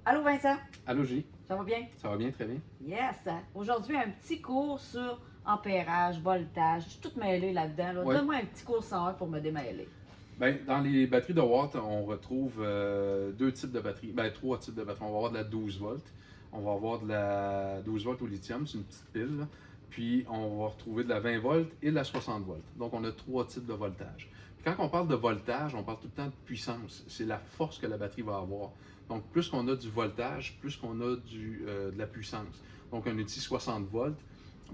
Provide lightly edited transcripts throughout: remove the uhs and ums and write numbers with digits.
Allô Vincent, Allô, J. ça va bien? Ça va bien, très bien? Yes! Aujourd'hui, un petit cours sur ampérage, voltage. Je suis toute mêlée là-dedans. Là. Oui. Donne-moi un petit cours 101 pour me démêler. Ben, dans les batteries de Watt, on retrouve deux types de batteries, ben, trois types de batteries. On va avoir de la 12 volts, on va avoir de la 12 volts au lithium, c'est une petite pile, là. Puis on va retrouver de la 20 volts et de la 60 volts. Donc on a trois types de voltage. Puis quand on parle de voltage, on parle tout le temps de puissance. C'est la force que la batterie va avoir. Donc plus qu'on a du voltage, plus qu'on a de la puissance. Donc un outil 60 volts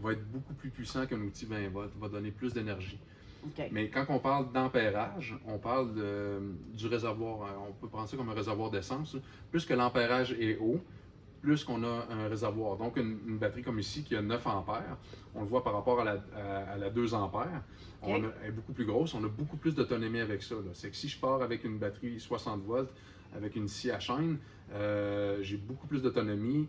va être beaucoup plus puissant qu'un outil 20 volts, va donner plus d'énergie. OK. Mais quand on parle d'ampérage, on parle du réservoir. On peut prendre ça comme un réservoir d'essence. Plus que l'ampérage est haut, plus qu'on a un réservoir. Donc, une batterie comme ici qui a 9 ampères, on le voit par rapport à la 2 ampères, OK. elle est beaucoup plus grosse, on a beaucoup plus d'autonomie avec ça. C'est que si je pars avec une batterie 60 volts, avec une scie à chaîne, j'ai beaucoup plus d'autonomie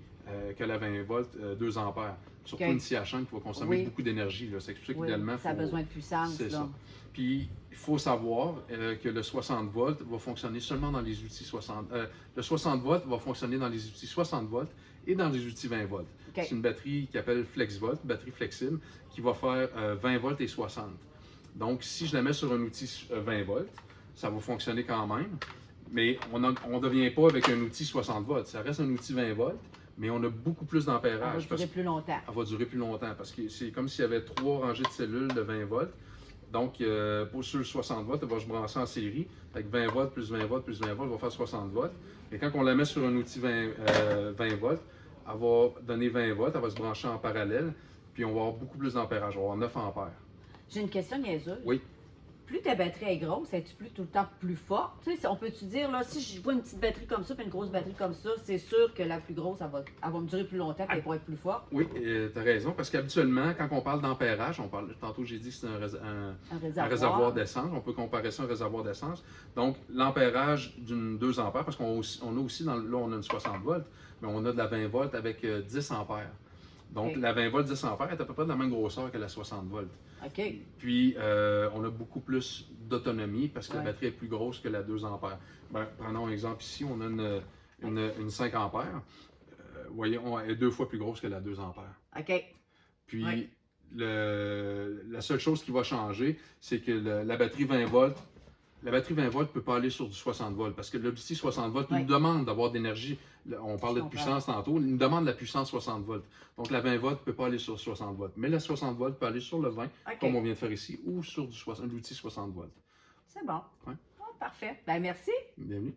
que la 20 volts 2 ampères. Surtout OK. une scie à chaîne qui va consommer Oui. beaucoup d'énergie. C'est pour ça Oui, qu'idéalement, ça a besoin de puissance. c'est Là. ça. Puis, il faut savoir que le 60 volts va fonctionner seulement dans les outils 60. Le 60 volts va fonctionner dans les outils 60 volts et dans les outils 20 volts. OK. C'est une batterie qui s'appelle FlexVolt, batterie flexible, qui va faire 20 volts et 60. Donc, si je la mets sur un outil 20 volts, ça va fonctionner quand même, mais on ne devient pas avec un outil 60 volts. Ça reste un outil 20 volts, mais on a beaucoup plus Ça va d'ampérage. durer plus longtemps. Elle va durer plus longtemps parce que c'est comme s'il y avait trois rangées de cellules de 20 volts. Donc, pour sur le 60 volts, elle va se brancher en série. Avec 20 volts plus 20 volts plus 20 volts, elle va faire 60 volts. Et quand on la met sur un outil 20 volts, elle va donner 20 volts, elle va se brancher en parallèle, puis on va avoir beaucoup plus d'ampérage, on va avoir 9 ampères. J'ai une question niaiseuse. Oui. Plus ta batterie est grosse, es-tu plus tout le temps plus forte? Tu sais, on peut-tu dire, là, si je vois une petite batterie comme ça puis une grosse batterie comme ça, c'est sûr que la plus grosse, elle va me durer plus longtemps et elle pourra être plus forte? Oui, tu as raison, parce qu'habituellement, quand on parle d'ampérage, tantôt j'ai dit que c'est un réservoir d'essence, on peut comparer ça à un réservoir d'essence. Donc, l'ampérage d'une 2 ampères, parce qu'on a aussi, là, on a une 60 volts, mais on a de la 20 volts avec 10 ampères. Donc, OK. la 20 volts 10 ampères est à peu près de la même grosseur que la 60 volts. OK. Puis, on a beaucoup plus d'autonomie parce que la Ouais. batterie est plus grosse que la 2 ampères. Ben, prenons un exemple ici, on a une 5 ampères. Voyez, elle est 2 fois plus grosse que la 2 ampères. OK. Puis, Ouais. la seule chose qui va changer, c'est que la batterie 20 volts, la batterie 20 volts ne peut pas aller sur du 60 volts parce que l'outil 60 volts Ouais. nous demande d'avoir d'énergie. On parlait Je de puissance tantôt, il nous demande la puissance 60 volts. Donc, la 20 volts ne peut pas aller sur 60 volts. Mais la 60 volts peut aller sur le 20, OK. comme on vient de faire ici, ou sur l'outil 60 volts. C'est bon. Ouais. Ah, parfait. Ben, merci. Bienvenue.